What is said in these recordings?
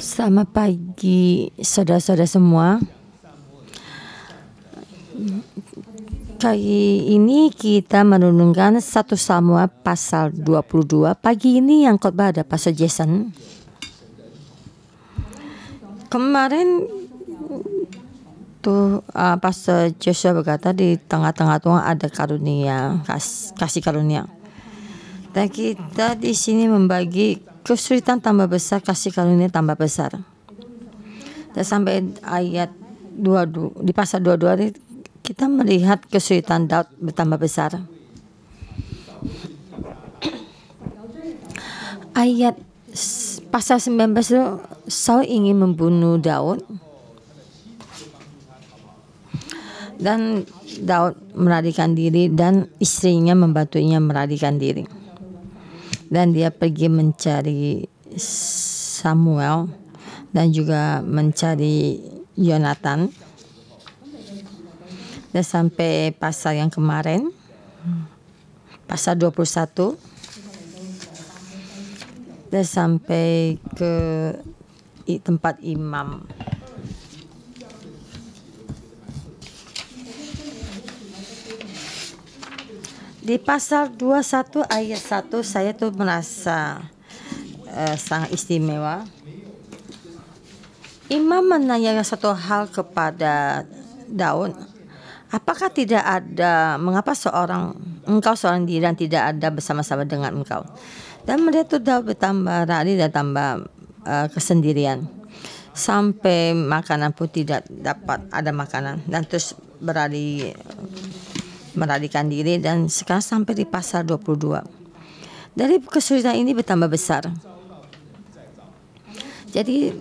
Selamat pagi saudara-saudara semua. Kali ini kita merenungkan 1 Samuel pasal 22. Pagi ini yang khotbah ada Pastor Jason. Kemarin tuh Pastor Joshua berkata di tengah-tengah Tuhan ada karunia, kasih karunia. Dan kita di sini membagi kesulitan tambah besar, kasih karunia tambah besar. Dan sampai ayat 22, di pasal 22 ini kita melihat kesulitan Daud bertambah besar. Ayat pasal 19 itu Saul ingin membunuh Daud. Dan Daud melarikan diri dan istrinya membantunya melarikan diri. Dan dia pergi mencari Samuel dan juga mencari Yonatan. Dan sampai pasal yang kemarin, pasal 21, dan sampai ke tempat imam. Di pasal 21 ayat 1 saya tuh merasa sangat istimewa. Imam menanyakan satu hal kepada Daud. Apakah tidak ada, mengapa engkau seorang diri dan tidak ada bersama-sama dengan engkau? Dan melihat tuh Daud bertambah lari dan tambah kesendirian. Sampai makanan pun tidak dapat ada makanan. Dan terus melarikan diri, dan sekarang sampai di pasal 22. Dari kesulitan ini bertambah besar. Jadi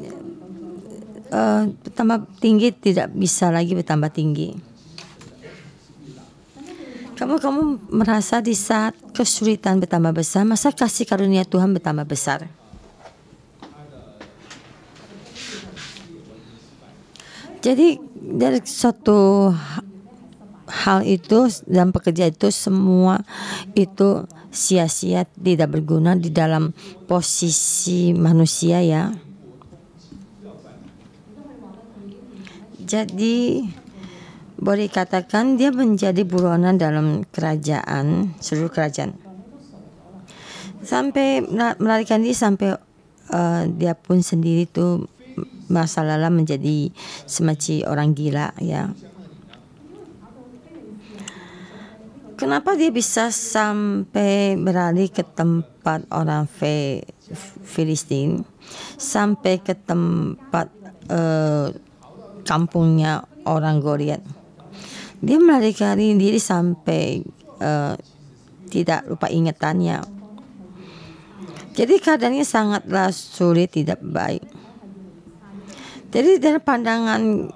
bertambah tinggi, tidak bisa lagi bertambah tinggi. Kamu merasa di saat kesulitan bertambah besar, masa kasih karunia Tuhan bertambah besar. Jadi dari suatu hal itu dan pekerjaan itu semua itu sia-sia, tidak berguna di dalam posisi manusia ya. Jadi boleh katakan dia menjadi buronan dalam kerajaan, seluruh kerajaan. Sampai melarikan diri sampai dia pun sendiri itu masa lalu menjadi semacam orang gila ya. Kenapa dia bisa sampai beralih ke tempat orang Filistin, sampai ke tempat kampungnya orang Goliat? Dia melarikan diri sampai tidak lupa ingatannya. Jadi keadaannya sangatlah sulit, tidak baik. Jadi dari pandangan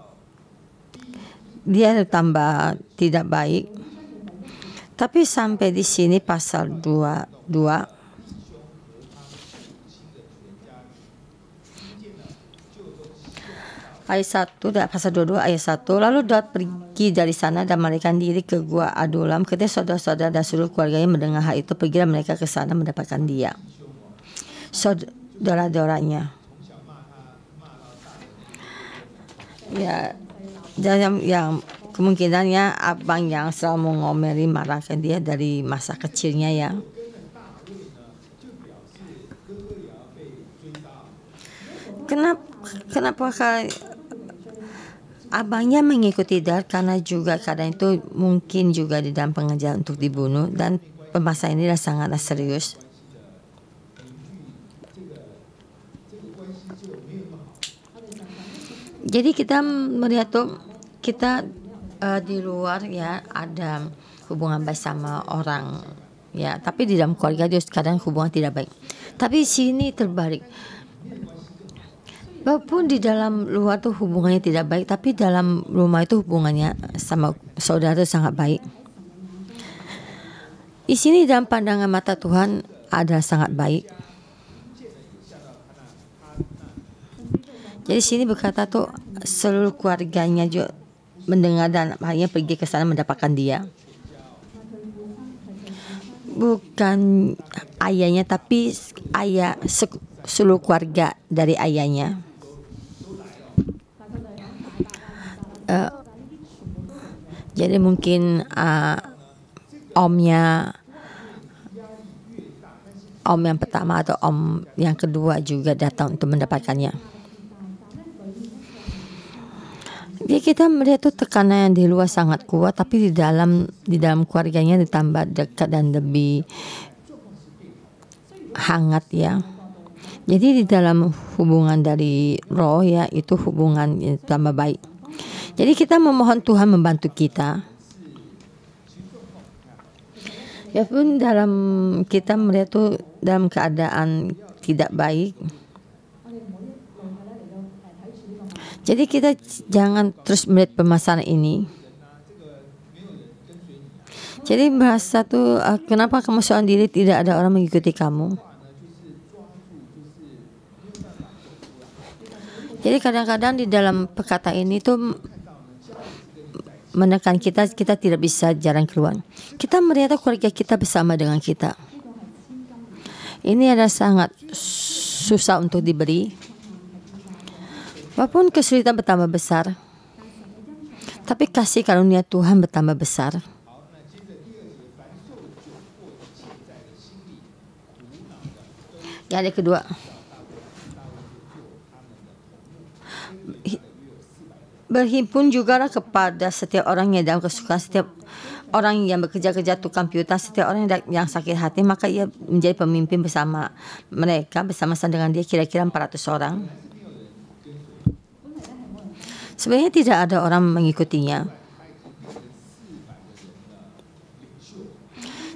dia tambah tidak baik. Tapi sampai di sini pasal 22 ayat 1, pasal 22 ayat 1. Lalu Daud pergi dari sana dan melarikan diri ke gua Adulam. Ketika saudara-saudara dan seluruh keluarganya mendengar hal itu, pergilah mereka ke sana mendapatkan dia. Saudara-saudaranya. Ya, yang kemungkinannya abang yang selalu mengomeli marahkan dia dari masa kecilnya ya. Kenapa abangnya mengikuti Daud? Karena juga keadaan itu mungkin juga di dalam pengejaran untuk dibunuh, dan permasalahan ini sangatlah serius. Jadi kita melihat tuh kita di luar ya ada hubungan baik sama orang ya, tapi di dalam keluarga juga kadang hubungan tidak baik. Tapi sini terbalik. Walaupun di dalam luar tuh hubungannya tidak baik, tapi dalam rumah itu hubungannya sama saudara sangat baik. Di sini dalam pandangan mata Tuhan adalah sangat baik. Jadi sini berkata tuh seluruh keluarganya juga mendengar dan akhirnya pergi ke sana mendapatkan dia. Bukan ayahnya, tapi ayah seluruh keluarga dari ayahnya. Jadi mungkin om yang pertama atau om yang kedua juga datang untuk mendapatkannya. Jadi kita melihat tuh tekanan yang di luar sangat kuat, tapi di dalam keluarganya ditambah dekat dan lebih hangat ya. Jadi di dalam hubungan dari roh ya, itu hubungan yang tambah baik. Jadi kita memohon Tuhan membantu kita. Ya pun dalam kita melihat tuh dalam keadaan tidak baik. Jadi kita jangan terus melihat permasalahan ini. Jadi merasa tuh kenapa kamu seorang diri tidak ada orang mengikuti kamu. Jadi kadang-kadang di dalam perkataan ini tuh menekan kita tidak bisa jalan keluar. Kita melihat keluarga kita bersama dengan kita. Ini adalah sangat susah untuk diberi. Walaupun kesulitan bertambah besar, tapi kasih karunia Tuhan bertambah besar. Yang kedua, berhimpun jugalah kepada setiap orang yang dalam kesukaan, setiap orang yang bekerja-kerja tukang piutang, setiap orang yang sakit hati, maka ia menjadi pemimpin bersama mereka, bersama-sama dengan dia kira-kira 400 orang. Sebenarnya tidak ada orang mengikutinya.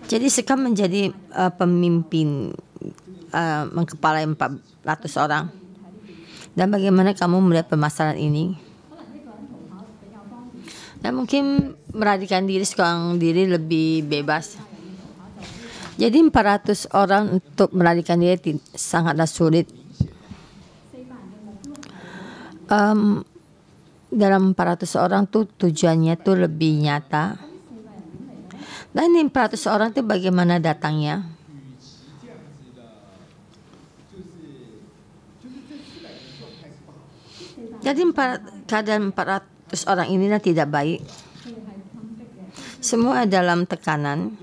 Jadi Sekam menjadi pemimpin, mengkepalai 400 orang. Dan bagaimana kamu melihat permasalahan ini? Dan mungkin melarikan diri seorang diri lebih bebas. Jadi 400 orang untuk melarikan diri sangatlah sulit. Dalam 400 orang tuh tujuannya tuh lebih nyata. Dan ini 400 orang tuh bagaimana datangnya? Jadi keadaan 400 orang ini tidak baik. Semua dalam tekanan.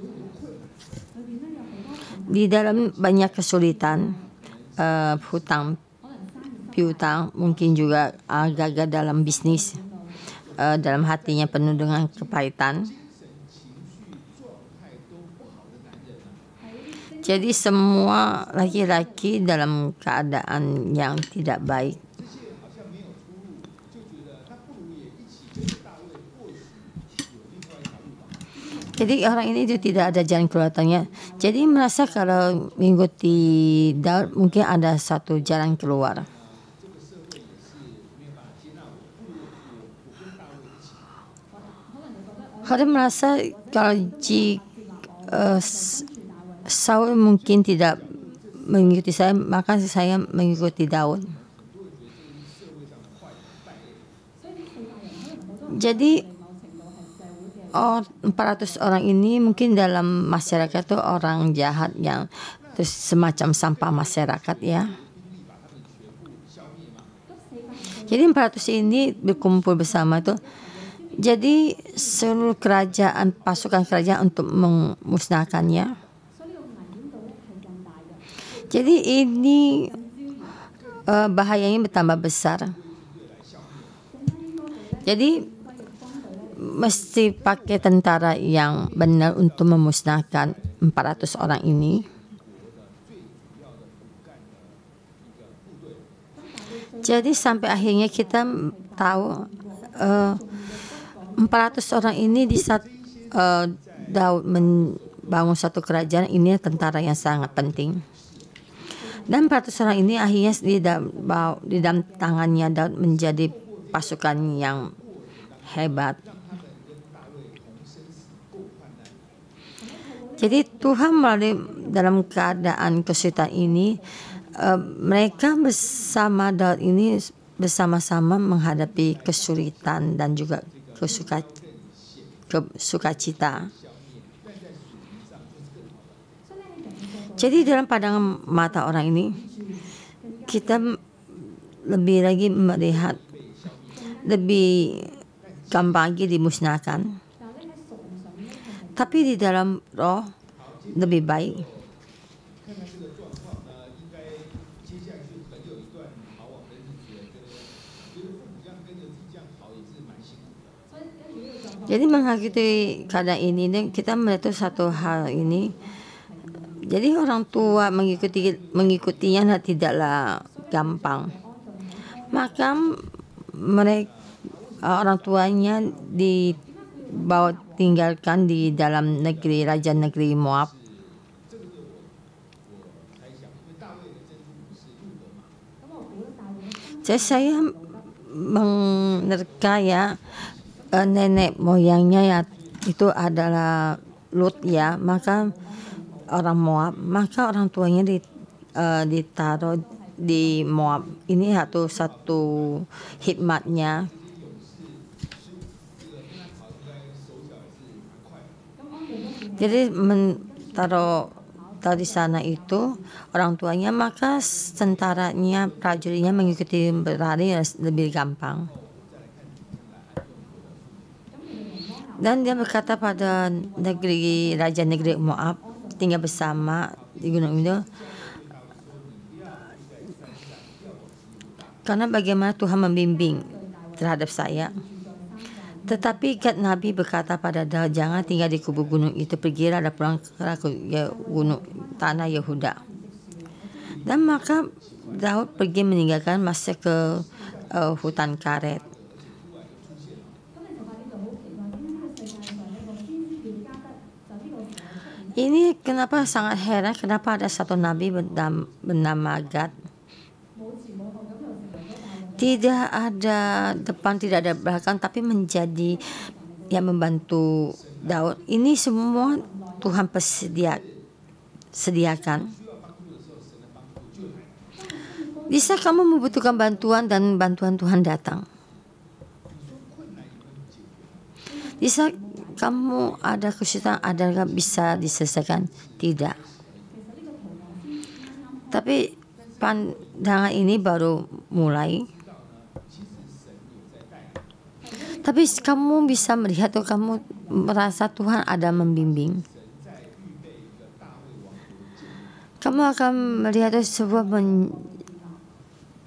Di dalam banyak kesulitan, hutang piutang, mungkin juga gagal dalam bisnis, dalam hatinya penuh dengan kepahitan. Jadi semua laki-laki dalam keadaan yang tidak baik. Jadi orang ini itu tidak ada jalan keluarnya. Jadi merasa kalau mengikuti Daud mungkin ada satu jalan keluar. Kalau merasa kalau Saul mungkin tidak mengikuti saya, maka saya mengikuti Daud. Jadi 400 orang ini mungkin dalam masyarakat itu orang jahat yang semacam sampah masyarakat ya. Jadi 400 ini berkumpul bersama itu. Jadi seluruh pasukan kerajaan untuk memusnahkannya. Jadi ini bahayanya bertambah besar. Jadi mesti pakai tentara yang benar untuk memusnahkan 400 orang ini. Jadi sampai akhirnya kita tahu 400 orang ini di saat Daud membangun satu kerajaan, ini tentara yang sangat penting. Dan 400 orang ini akhirnya di dalam tangannya Daud menjadi pasukan yang hebat. Jadi Tuhan melalui dalam keadaan kesulitan ini, mereka bersama Daud ini bersama-sama menghadapi kesulitan dan juga sukacita. Jadi dalam pandangan mata orang ini, kita lebih lagi melihat lebih gampang lagi dimusnahkan. Tapi di dalam roh lebih baik. Jadi menghadapi keadaan ini, kita melihat satu hal ini. Jadi orang tua mengikutinya tidaklah gampang. Maka mereka orang tuanya dibawa tinggalkan di dalam negeri raja negeri Moab. Jadi saya menerka ya, nenek moyangnya ya itu adalah Lut ya, maka orang Moab, maka orang tuanya ditaruh di Moab. Ini satu hikmatnya. Jadi taruh di sana itu orang tuanya, maka tentaranya, prajuritnya mengikuti berlari lebih gampang. Dan dia berkata pada raja negeri Moab, tinggal bersama di gunung itu, karena bagaimana Tuhan membimbing terhadap saya. Tetapi Gad Nabi berkata pada Daud, jangan tinggal di kubu gunung itu, pergilah dan pulang ke gunung tanah Yehuda. Dan maka Daud pergi meninggalkan, masuk ke hutan karet. Ini kenapa sangat heran, kenapa ada satu nabi bernama Gad. Tidak ada depan, tidak ada belakang, tapi menjadi yang membantu Daud. Ini semua Tuhan sediakan. Bisa kamu membutuhkan bantuan dan bantuan Tuhan datang. Bisa kamu ada kesulitan, adakah bisa diselesaikan? Tidak. Tapi pandangan ini baru mulai. Tapi kamu bisa melihat atau kamu merasa Tuhan ada membimbing. Kamu akan melihat sebuah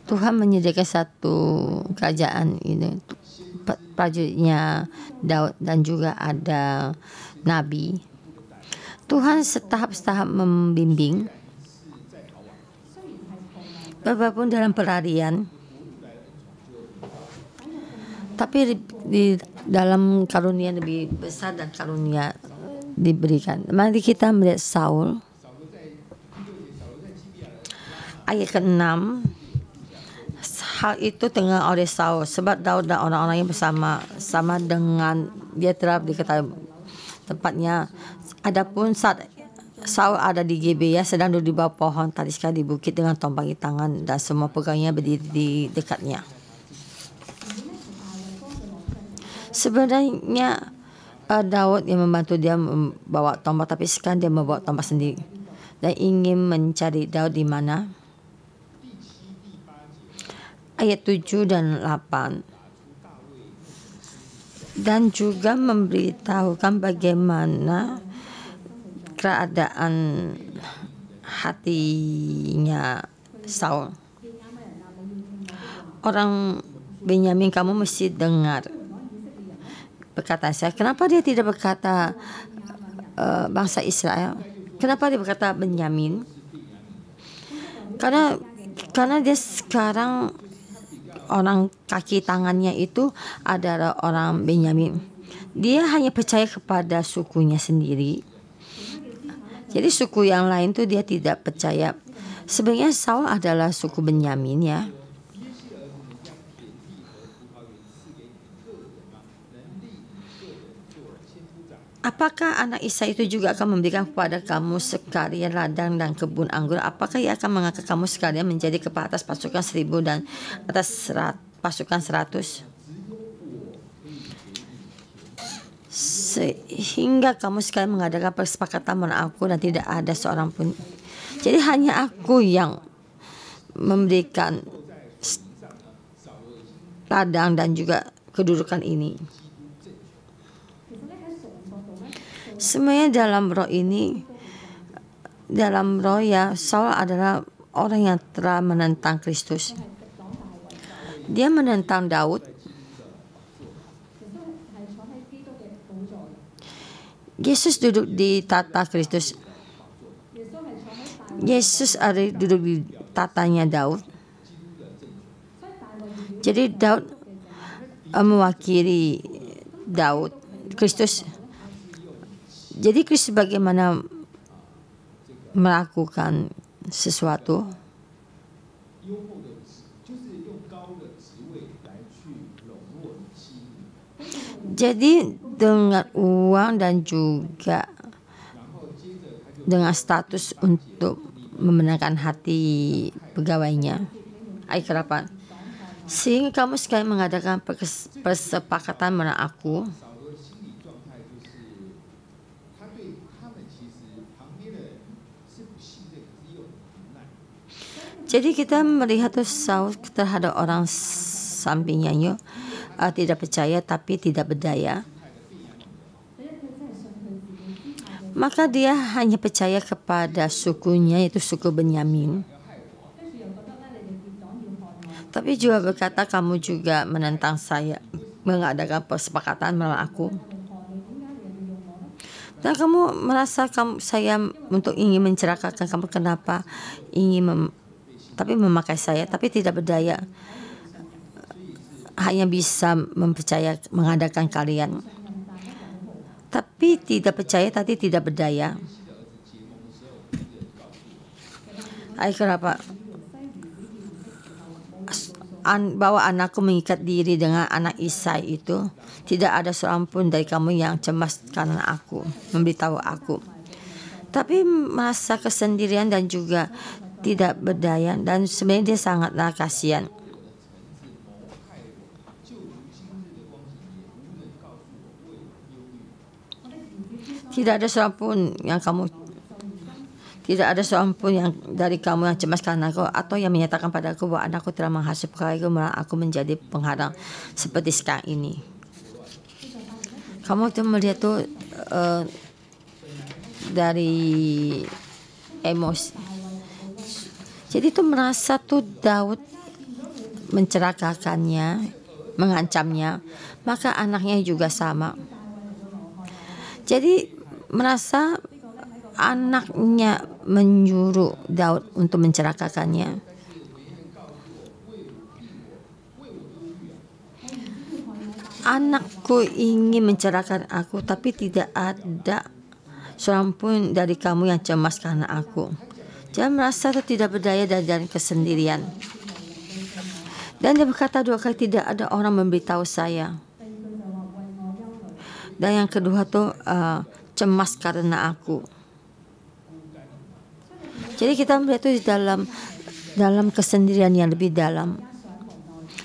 Tuhan menyediakan satu kerajaan ini, prajuritnya Daud dan juga ada nabi. Tuhan setahap-setahap membimbing. Walaupun dalam pelarian, tapi di dalam karunia lebih besar dan karunia diberikan. Mari kita melihat Saul ayat ke-6. Hal itu tengah oleh Saul, sebab Daud dan orang-orangnya bersama dengan dia telah diketahui tempatnya. Adapun saat Saul ada di Gibea, sedang duduk di bawah pohon taliska di bukit dengan tombak di tangan, dan semua pegawainya berdiri di dekatnya. Sebenarnya Daud yang membantu dia membawa tombak, tapi sekarang dia membawa tombak sendiri dan ingin mencari Daud di mana. Ayat 7 dan 8. Dan juga memberitahukan bagaimana keadaan hatinya Saul. Orang Benyamin, kamu mesti dengar perkataan saya. Kenapa dia tidak berkata bangsa Israel? Kenapa dia berkata Benyamin? Karena dia sekarang orang kaki tangannya itu adalah orang Benyamin. Dia hanya percaya kepada sukunya sendiri. Jadi suku yang lain tuh dia tidak percaya. Sebenarnya Saul adalah suku Benyamin ya. Apakah anak Isa itu juga akan memberikan kepada kamu sekalian ladang dan kebun anggur? Apakah ia akan mengangkat kamu sekalian menjadi kepala atas pasukan 1000 dan atas pasukan 100? Sehingga kamu sekalian mengadakan persepakatan menurut aku dan tidak ada seorang pun. Jadi hanya aku yang memberikan ladang dan juga kedudukan ini. Semuanya dalam roh ini, dalam roh ya, Saul adalah orang yang telah menentang Kristus. Dia menentang Daud. Yesus duduk di tata Kristus. Yesus ada duduk di tatanya Daud. Jadi Daud mewakili Daud, Kristus. Jadi Kristus bagaimana melakukan sesuatu? Jadi dengan uang dan juga dengan status untuk memenangkan hati pegawainya. Kenapa? Sehingga kamu sekali mengadakan persepakatan dengan aku. Jadi kita melihat Saul terhadap orang sampingnya, tidak percaya tapi tidak berdaya. Maka dia hanya percaya kepada sukunya, yaitu suku Benyamin. Tapi juga berkata, kamu juga menentang saya, mengadakan persepakatan melawan aku. Dan kamu merasa saya untuk ingin mencelakakan kamu, kenapa ingin tapi memakai saya, tapi tidak berdaya, hanya bisa mempercaya mengadakan kalian, tapi tidak percaya, tapi tidak berdaya. Kenapa? Bahwa anakku mengikat diri dengan anak Isai itu, tidak ada seorang pun dari kamu yang cemas karena aku, memberitahu aku. Tapi merasa kesendirian dan juga tidak berdaya, dan sebenarnya dia sangatlah kasihan. Tidak ada seorang pun yang dari kamu yang cemas karena aku, atau yang menyatakan padaku bahwa anakku telah menghasut pegawaiku, malah aku menjadi penghadang seperti sekarang ini. Kamu tuh melihat tuh dari emosi. Jadi itu merasa tuh Daud mencelakakannya, mengancamnya, maka anaknya juga sama. Jadi merasa anaknya menyuruh Daud untuk mencelakakannya. Anakku ingin mencelakakan aku, tapi tidak ada seorang pun dari kamu yang cemas karena aku. Dia merasa tidak berdaya dan kesendirian. Dan dia berkata 2 kali, tidak ada orang memberitahu saya. Dan yang kedua tuh cemas karena aku. Jadi kita melihat itu di dalam kesendirian yang lebih dalam,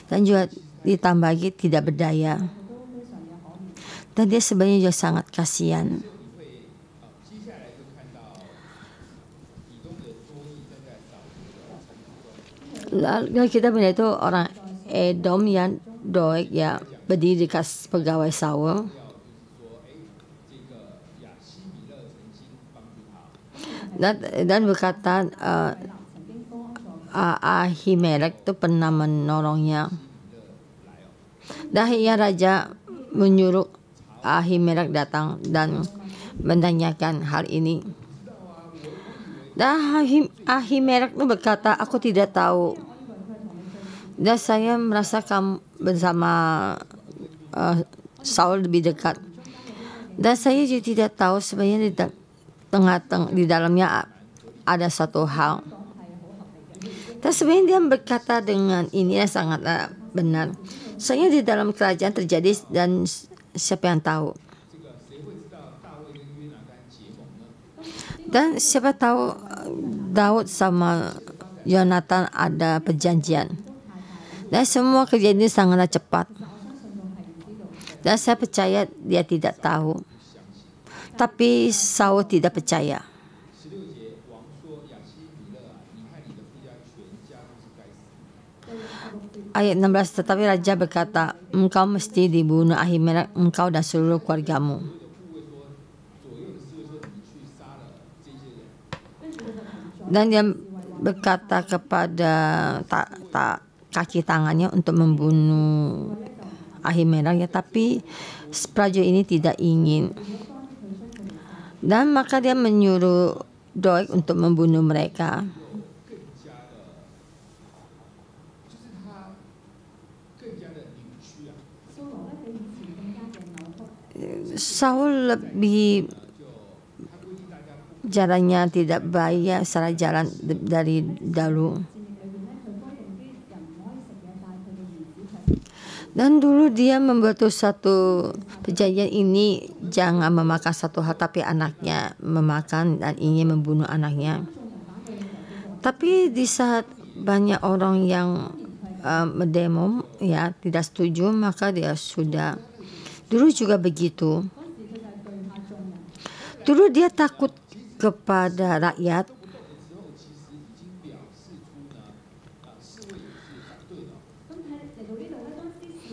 dan juga ditambah lagi tidak berdaya. Dan dia sebenarnya juga sangat kasihan. Lalu kita melihat itu orang Edom yang Doeg ya berdiri di kas pegawai Saul. Dan berkata Ahimelek itu pernah menolongnya. Dan raja menyuruh Ahimelek datang dan menanyakan hal ini. Dan Ahimelek itu berkata, aku tidak tahu. Dan saya merasa kamu bersama Saul lebih dekat. Dan saya juga tidak tahu sebenarnya di dalamnya ada satu hal. Dan sebenarnya dia berkata dengan ini sangat benar. Soalnya di dalam kerajaan terjadi, dan siapa yang tahu? Dan siapa tahu Daud sama Yonatan ada perjanjian. Dan semua kejadian sangatlah cepat. Dan saya percaya dia tidak tahu. Tapi Saul tidak percaya. Ayat 16, tetapi raja berkata, engkau mesti dibunuh Ahimelek, engkau dan seluruh keluargamu. Dan dia berkata kepada kaki tangannya untuk membunuh Ahimelek ya, tapi prajurit ini tidak ingin. Dan maka dia menyuruh Doeg untuk membunuh mereka. Saul lebih jalannya tidak baik ya, secara jalan dari dahulu. Dan dulu dia membuat satu perjanjian ini, jangan memakan satu hal, tapi anaknya memakan dan ingin membunuh anaknya. Tapi di saat banyak orang yang mendemo ya, tidak setuju, maka dia sudah. Dulu juga begitu. Dulu dia takut kepada rakyat.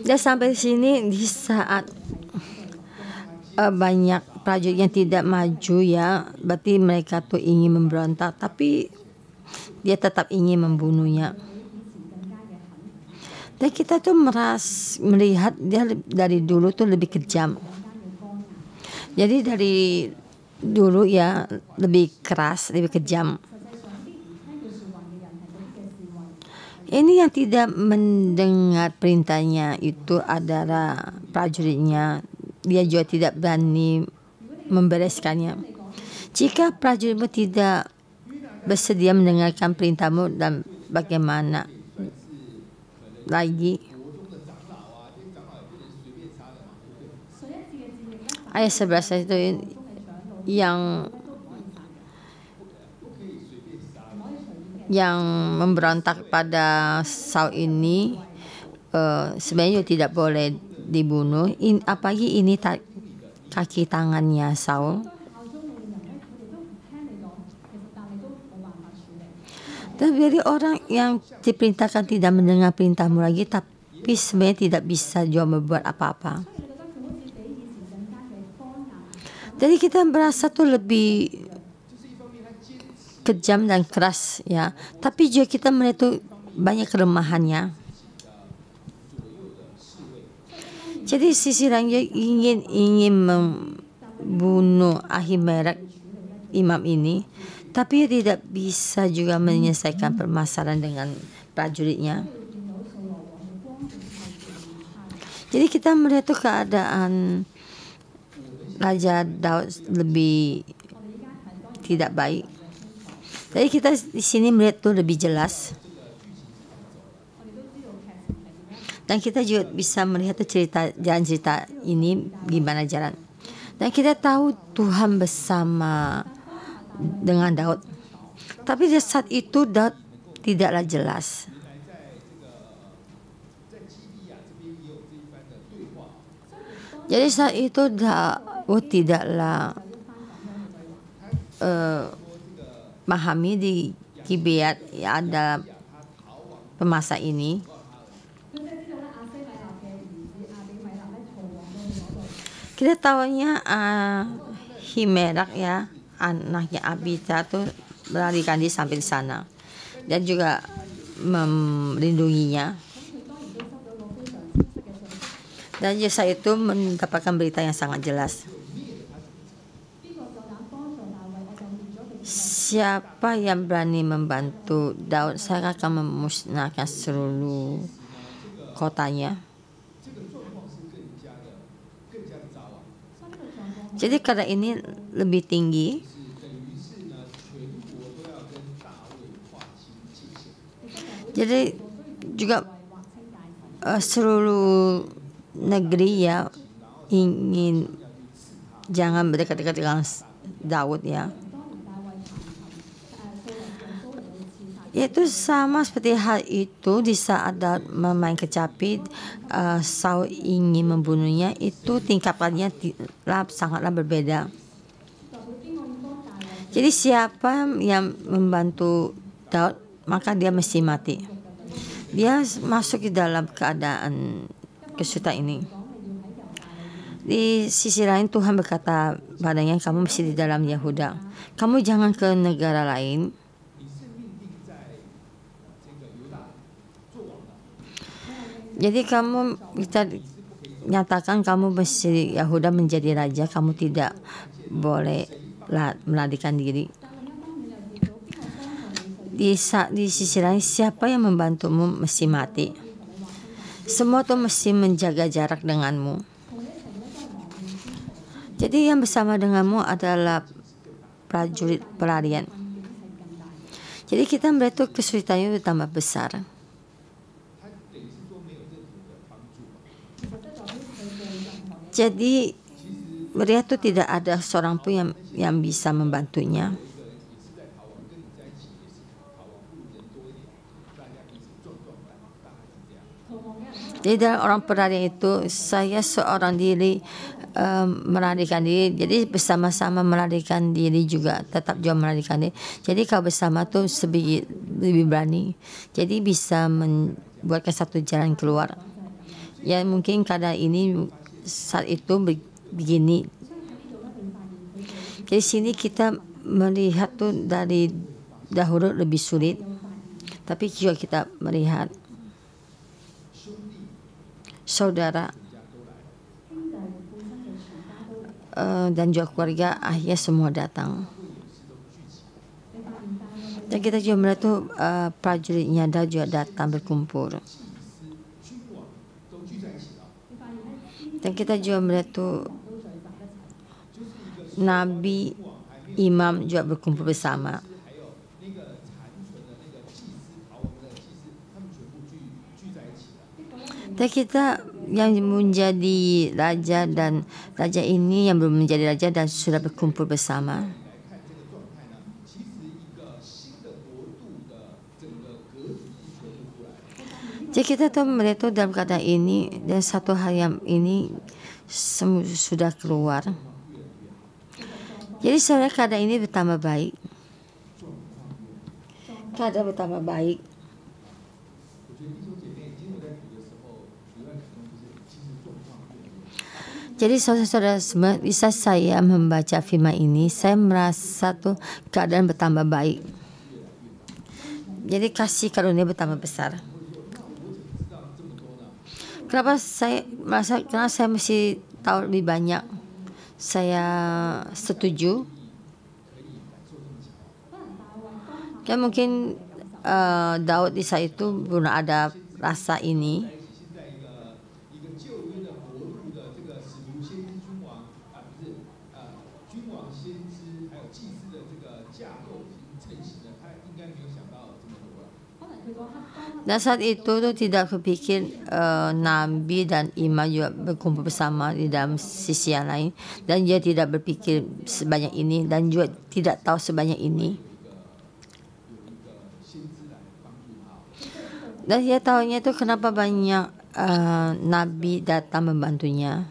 Dan sampai sini di saat banyak prajurit yang tidak maju ya, berarti mereka tuh ingin memberontak, tapi dia tetap ingin membunuhnya. Dan kita tuh melihat dia dari dulu tuh lebih kejam. Jadi dari dulu ya lebih keras, lebih kejam. Ini yang tidak mendengar perintahnya itu adalah prajuritnya. Dia juga tidak berani membereskannya. Jika prajuritmu tidak bersedia mendengarkan perintahmu, dan bagaimana lagi? Ayat 11 itu yang memberontak pada Saul ini sebenarnya tidak boleh dibunuh. Apalagi ini kaki tangannya Saul. Dan jadi orang yang diperintahkan tidak mendengar perintahmu lagi, tapi sebenarnya tidak bisa juga membuat apa-apa. Jadi kita merasa tuh lebih kejam dan keras ya, tapi juga kita melihat tuh banyak kelemahannya. Jadi sisi lainnya ingin membunuh Ahimelek imam ini, tapi dia tidak bisa juga menyelesaikan permasalahan dengan prajuritnya. Jadi kita melihat tuh keadaan Raja Daud lebih tidak baik. Jadi kita di sini melihat tuh lebih jelas. Dan kita juga bisa melihat tuh jalan cerita ini gimana jalan. Dan kita tahu Tuhan bersama dengan Daud. Tapi di saat itu Daud tidaklah jelas. Jadi saat itu Daud tidaklah memahami di Gibeat ya, ada pemasa ini. Kita tahunya Ahimelek ya, anaknya Abita tuh melarikan diri sampai di sana dan juga melindunginya. Dan Yesa itu mendapatkan berita yang sangat jelas. Siapa yang berani membantu Daud, saya akan memusnahkan seluruh kotanya. Jadi karena ini lebih tinggi. Jadi juga seluruh negeri ya ingin jangan berdekat-dekat dengan Daud ya. Itu sama seperti hal itu di saat Daud memain kecapi, Saul ingin membunuhnya, itu tingkatannya sangatlah berbeda. Jadi siapa yang membantu Daud, maka dia mesti mati. Dia masuk di dalam keadaan kesulitan ini. Di sisi lain Tuhan berkata padanya, kamu mesti di dalam Yehuda. Kamu jangan ke negara lain. Jadi kita nyatakan kamu mesti Yahuda menjadi raja, kamu tidak boleh melarikan diri. Di sisi lain, siapa yang membantumu mesti mati. Semua tuh mesti menjaga jarak denganmu. Jadi yang bersama denganmu adalah prajurit pelarian. Jadi kita melihat tuh kesulitannya bertambah besar. Jadi melihat tuh tidak ada seorang pun yang bisa membantunya. Jadi dalam orang pelarian itu, saya seorang diri melarikan diri. Jadi bersama-sama melarikan diri juga, tetap juga melarikan diri. Jadi kalau bersama tuh lebih berani. Jadi bisa membuatkan satu jalan keluar. Ya mungkin keadaan ini saat itu begini. Jadi sini kita melihat tuh dari dahulu lebih sulit. Tapi juga kita melihat saudara dan juga keluarga akhirnya semua datang. Dan kita juga melihat tuh prajuritnya juga datang berkumpul. Dan kita juga melihat tuh nabi, imam juga berkumpul bersama. Dan kita yang menjadi raja dan raja ini yang belum menjadi raja dan sudah berkumpul bersama. Jadi kita tuh melihat tuh dalam keadaan ini, dan satu hal yang ini sudah keluar. Jadi sebenarnya keadaan ini bertambah baik. Keadaan bertambah baik. Jadi saudara-saudara semua, bisa saya membaca firman ini, saya merasa tuh keadaan bertambah baik. Jadi kasih karunia bertambah besar. Kenapa saya merasa? Karena saya mesti tahu lebih banyak. Saya setuju. Ya mungkin Daud di saat itu belum ada rasa ini. Dan saat itu tuh tidak kepikir nabi dan imam juga berkumpul bersama di dalam sisi yang lain, dan dia tidak berpikir sebanyak ini dan juga tidak tahu sebanyak ini. Dan dia tahunya itu kenapa banyak nabi datang membantunya.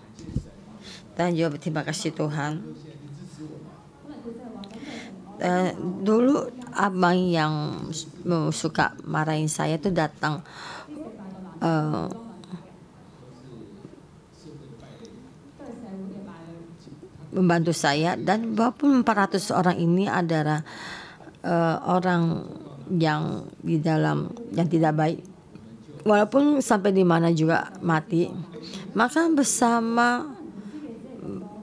Dan juga berterima kasih Tuhan. Dulu abang yang suka marahin saya tuh datang membantu saya, dan walaupun 400 orang ini adalah orang yang di dalam yang tidak baik, walaupun sampai di mana juga mati, maka bersama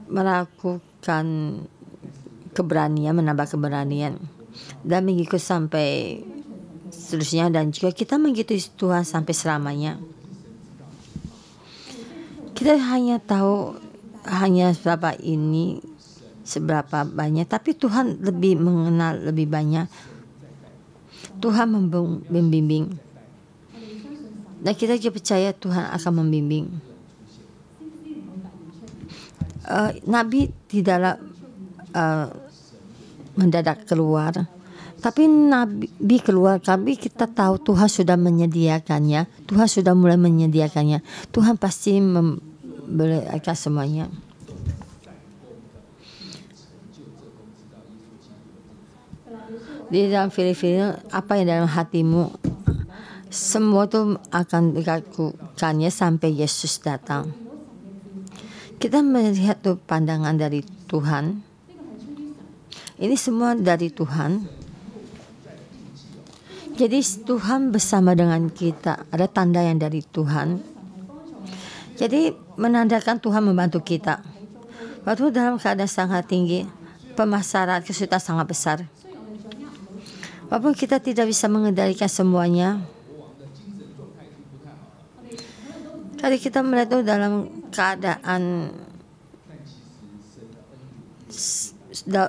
melakukan keberanian, menambah keberanian dan mengikut sampai seterusnya, dan juga kita mengikuti Tuhan sampai selamanya. Kita hanya tahu hanya seberapa banyak, tapi Tuhan lebih mengenal lebih banyak. Tuhan membimbing, dan kita juga percaya Tuhan akan membimbing. Nabi tidaklah mendadak keluar, tapi nabi keluar, tapi kita tahu Tuhan sudah menyediakannya. Tuhan sudah mulai menyediakannya. Tuhan pasti memberikan semuanya. Di dalam Filipi, apa yang dalam hatimu, semua itu akan dilakukannya sampai Yesus datang. Kita melihat tuh pandangan dari Tuhan. Ini semua dari Tuhan. Jadi Tuhan bersama dengan kita. Ada tanda yang dari Tuhan. Jadi menandakan Tuhan membantu kita. Waktu dalam keadaan sangat tinggi, pemasaran kesulitan sangat besar. Walaupun kita tidak bisa mengendalikan semuanya, kali kita melihat itu dalam keadaan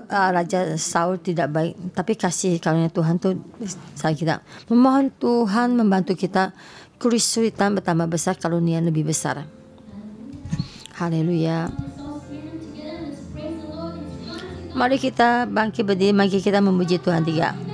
Raja Saul tidak baik, tapi kasih karunia Tuhan tuh saat kita memohon Tuhan membantu kita, kesulitan bertambah besar, karunia lebih besar. Haleluya. Mari kita bangkit berdiri, mari kita memuji Tuhan. 3.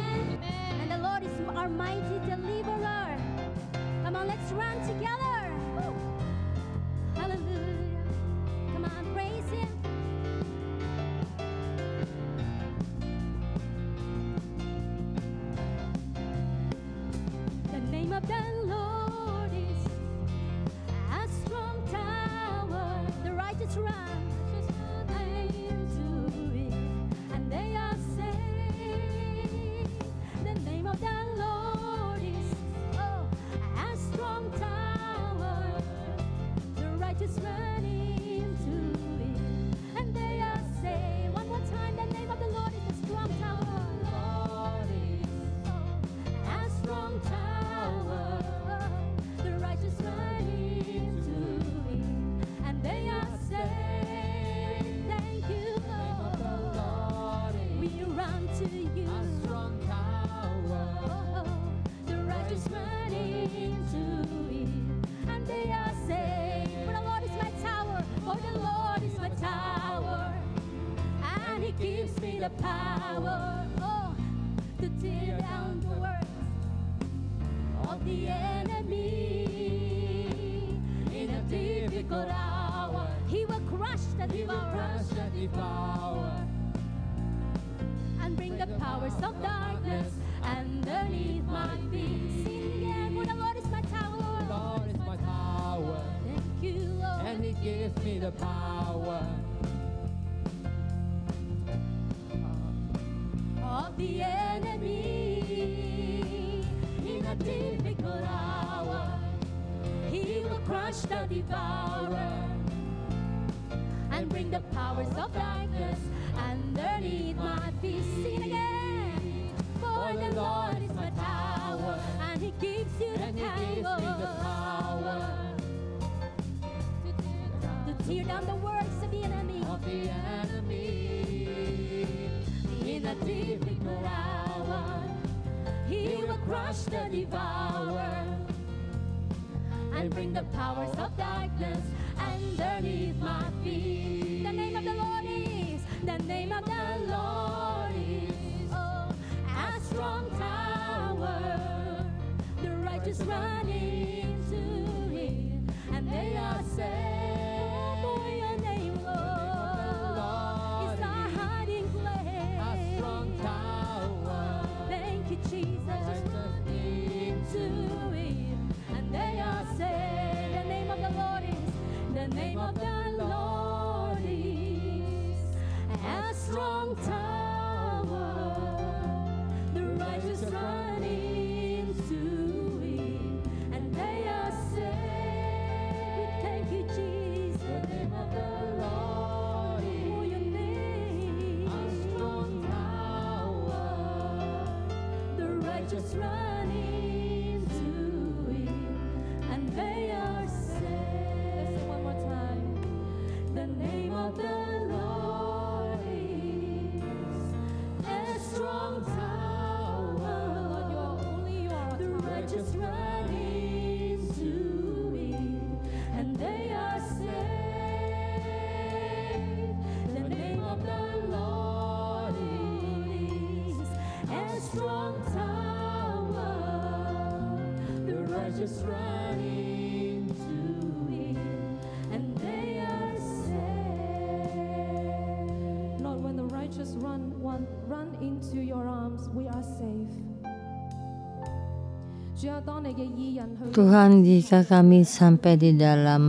Tuhan, jika kami sampai di dalam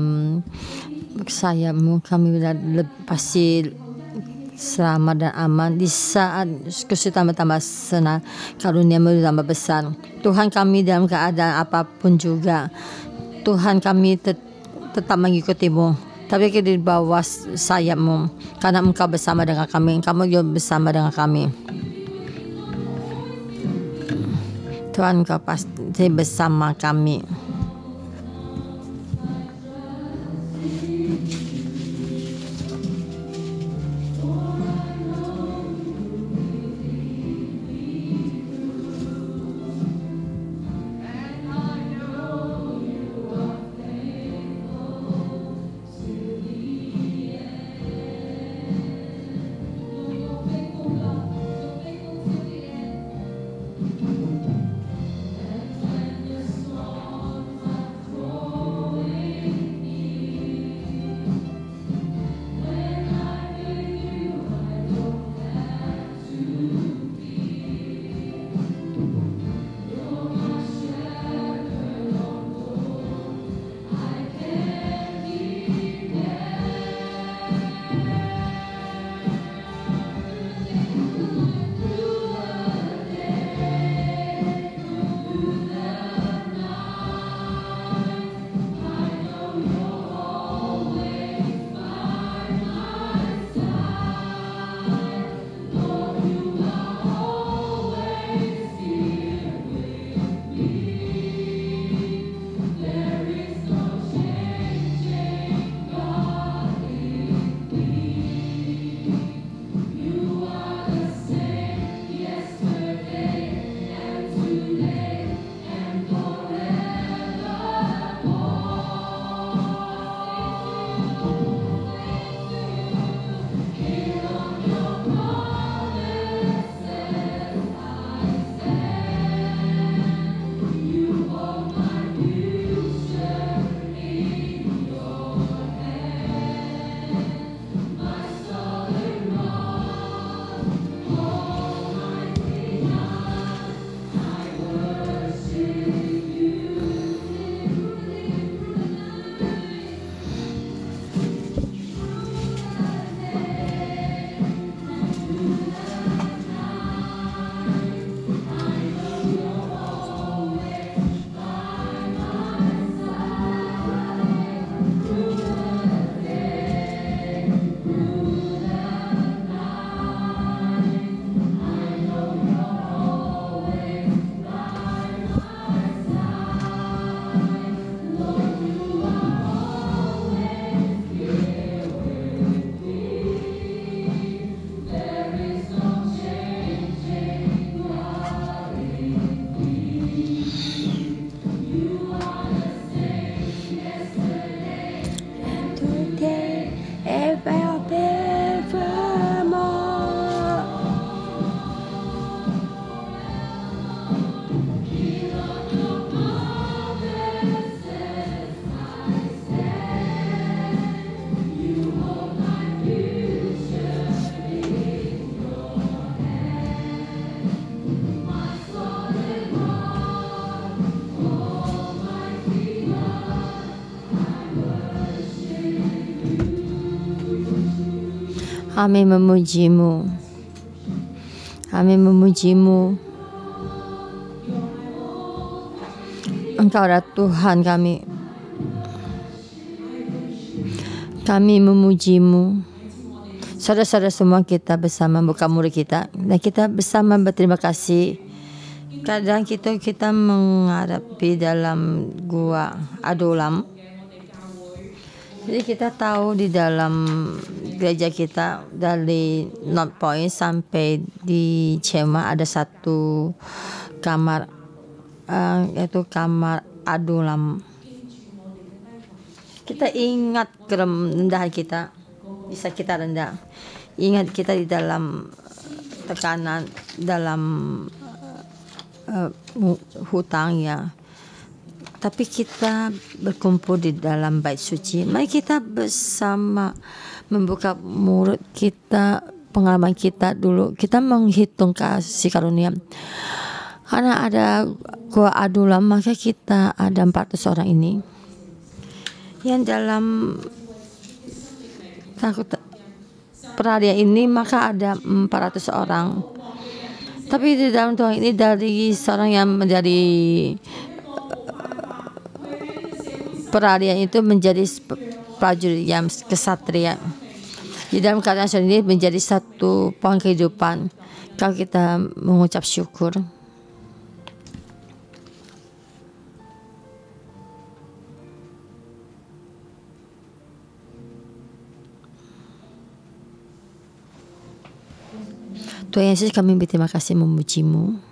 sayap-Mu, kami pasti selamat dan aman. Di saat kesulitan bertambah senang, karunia-Mu bertambah besar. Tuhan, kami dalam keadaan apapun juga, Tuhan, kami tetap mengikutimu, tapi di bawah sayapmu, karena Engkau bersama dengan kami, Kamu juga bersama dengan kami. Tuhan, Engkau pasti bersama kami. Kami memuji-Mu. Kami memuji-Mu. Engkau adalah Tuhan kami. Kami memuji-Mu. Saudara-saudara semua, kita bersama buka mulut kita dan kita bersama berterima kasih. Kadang kita menghadapi dalam gua Adulam. Jadi kita tahu di dalam gereja kita dari North Point sampai di Chema ada satu kamar, yaitu kamar Adulam. Kita ingat kerendahan kita, bisa kita rendah. Ingat kita di dalam tekanan, dalam hutang ya. Tapi kita berkumpul di dalam bait suci. Mari kita bersama membuka mulut kita, pengalaman kita dulu. Kita menghitung kasih karunia. Karena ada gua Adulam, maka kita ada 400 orang ini. Yang dalam perharian ini maka ada 400 orang. Tapi di dalam Tuhan ini dari seorang yang menjadi peralihan itu menjadi prajurit yang kesatria. Di dalam keadaan ini menjadi satu pohon kehidupan. Kalau kita mengucap syukur. Tuhan Yesus, kami berterima kasih memuji-Mu.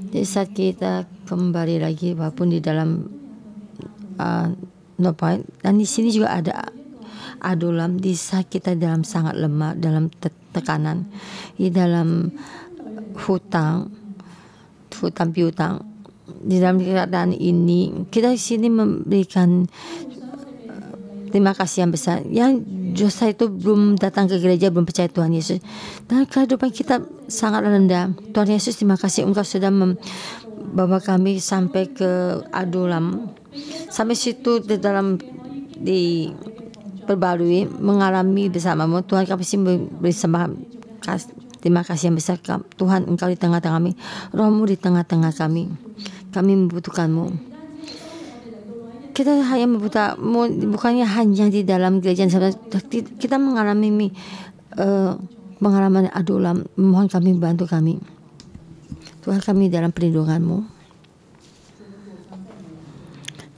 Di saat kita kembali lagi, walaupun di dalam dan di sini juga ada adulam, di saat kita dalam sangat lemah, dalam tekanan, di dalam hutang piutang. Di dalam keadaan ini, kita di sini memberikan terima kasih yang besar. Yang dosa itu belum datang ke gereja, belum percaya Tuhan Yesus, dan kehidupan kita sangat rendah. Tuhan Yesus, terima kasih Engkau sudah membawa kami sampai ke adulam, sampai situ di dalam diperbarui, mengalami bersamamu. Tuhan, kami beri terima kasih yang besar. Tuhan, Engkau di tengah-tengah kami, Roh-Mu di tengah-tengah kami. Kami membutuhkan-Mu. Kita hanya bukannya hanya di dalam gereja, kita mengalami pengalaman adulam. Mohon kami, bantu kami. Tuhan, kami dalam perlindungan-Mu.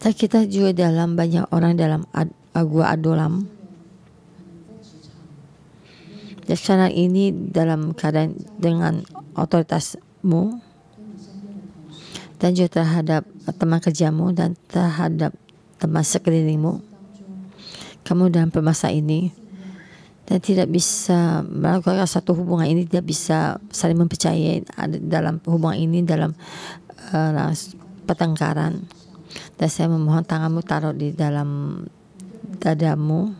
Dan kita juga dalam banyak orang dalam gua adulam. Dan sekarang ini dalam keadaan dengan otoritas-Mu dan juga terhadap teman kerjamu dan terhadap teman sekelilingmu. Kamu dalam masa ini dan tidak bisa melakukan satu hubungan ini, tidak bisa saling mempercayai dalam hubungan ini, dalam pertengkaran. Dan saya memohon tanganmu taruh di dalam dadamu.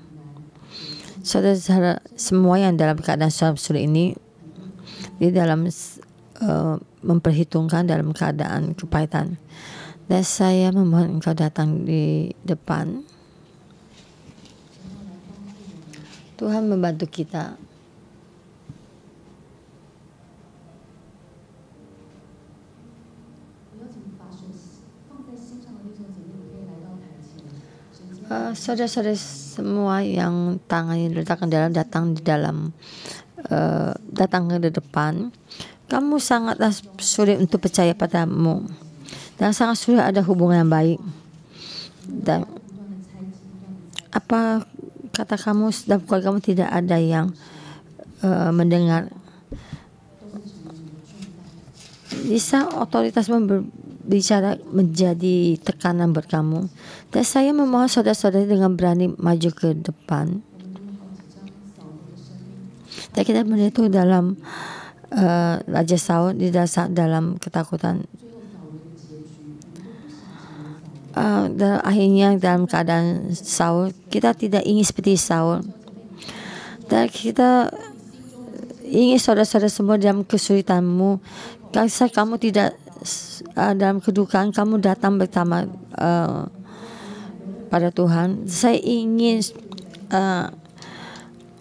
Saudara-saudara semua yang dalam keadaan sulit ini, di dalam memperhitungkan dalam keadaan kepahitan. Dan saya memohon Engkau datang di depan. Tuhan membantu kita. Saudara-saudara semua yang tangannya diletakkan datang di dalam datang ke depan. Kamu sangatlah sulit untuk percaya padamu. Dan sangat sulit ada hubungan yang baik. Dan apa kata kamu dalam keluarga kamu tidak ada yang mendengar. Bisa otoritas berbicara menjadi tekanan buat kamu. Dan saya memohon saudara-saudari dengan berani maju ke depan. Dan kita melihat itu dalam Raja Saul di dalam ketakutan. Dan akhirnya dalam keadaan Saul, kita tidak ingin seperti Saul. Dan kita ingin saudara-saudara semua dalam kesulitanmu, kalau kamu tidak dalam kedukaan, kamu datang bersama pada Tuhan. Saya ingin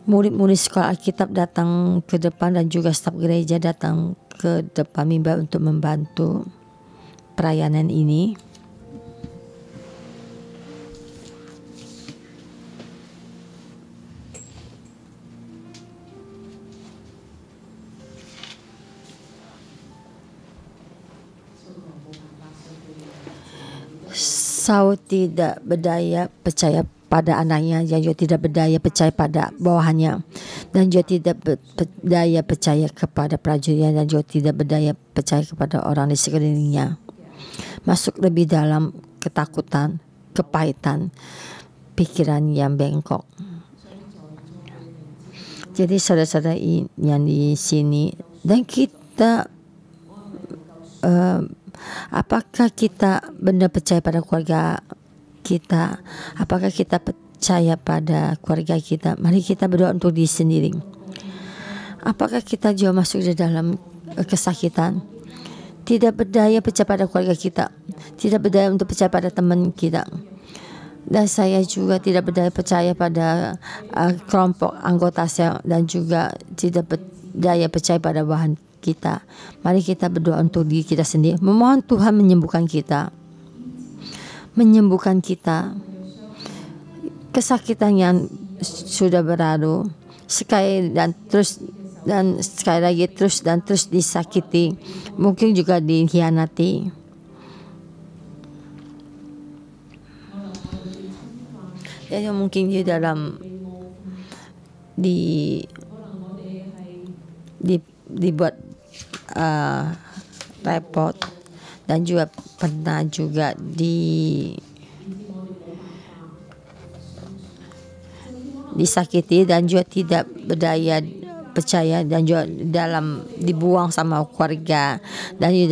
murid-murid sekolah Alkitab datang ke depan dan juga staf gereja datang ke depan mimbar untuk membantu perayaan ini. Saul tidak berdaya percaya pada anaknya, yang juga tidak berdaya percaya pada bawahannya, dan juga tidak berdaya percaya kepada prajurit, dan juga tidak berdaya percaya kepada orang di sekelilingnya. Masuk lebih dalam ketakutan, kepahitan, pikiran yang bengkok. Jadi saudara-saudara yang di sini, dan kita apakah kita benar percaya pada keluarga kita? Apakah kita percaya pada keluarga kita? Mari kita berdoa untuk diri sendiri. Apakah kita juga masuk di dalam kesakitan? Tidak berdaya percaya pada keluarga kita, tidak berdaya untuk percaya pada teman kita. Dan saya juga tidak berdaya percaya pada kelompok anggota saya, dan juga tidak berdaya percaya pada bahan kita. Mari kita berdoa untuk diri kita sendiri, memohon Tuhan menyembuhkan kita. menyembuhkan kita. Kesakitan yang sudah berlalu sekali dan sekali lagi terus disakiti, mungkin juga dikhianati. Ya, mungkin di dalam dibuat repot, dan juga pernah juga disakiti dan juga tidak berdaya percaya, dan juga dibuang sama keluarga, dan di